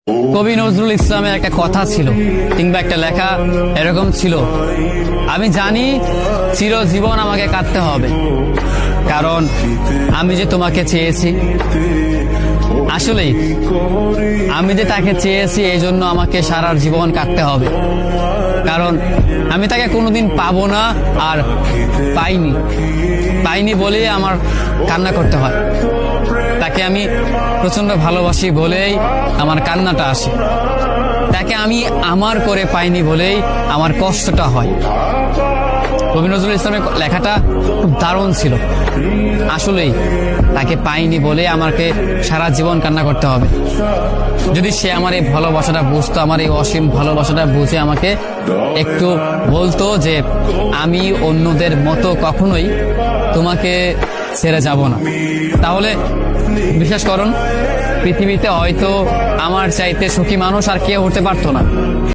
কবি নজরুল ইসলামের একটা কথা ছিল কিংবা একটা লেখা এরকম ছিল, আমি জানি চিরজীবন আমাকে কাঁদতে হবে, কারণ আমি যে তোমাকে চেয়েছি। আসলেই আমি যে তাকে চেয়েছি এই জন্য আমাকে সারা জীবন কাটতে হবে, কারণ আমি তাকে কোনোদিন পাবো না, আর পাইনি বলেই আমার কান্না করতে হয়। তাকে আমি প্রচন্ড ভালোবাসি বলেই আমার কান্নাটা আসে, তাকে আমি আমার করে পাইনি বলেই আমার কষ্টটা হয়। কবি নজরুল ইসলামের লেখাটা খুব দারুণ ছিল। আসলেই তাকে পাইনি বলে আমাকে সারা জীবন কান্না করতে হবে। যদি সে আমার এই ভালোবাসাটা বুঝতো, আমার এই অসীম ভালোবাসাটা বুঝে আমাকে একটু বলতো যে আমি অন্যদের মতো কখনোই তোমাকে ছেড়ে যাব না, তাহলে বিশ্বাস করুন পৃথিবীতে হয়তো আমার চাইতে সুখী মানুষ আর কেউ হতে পারতো না।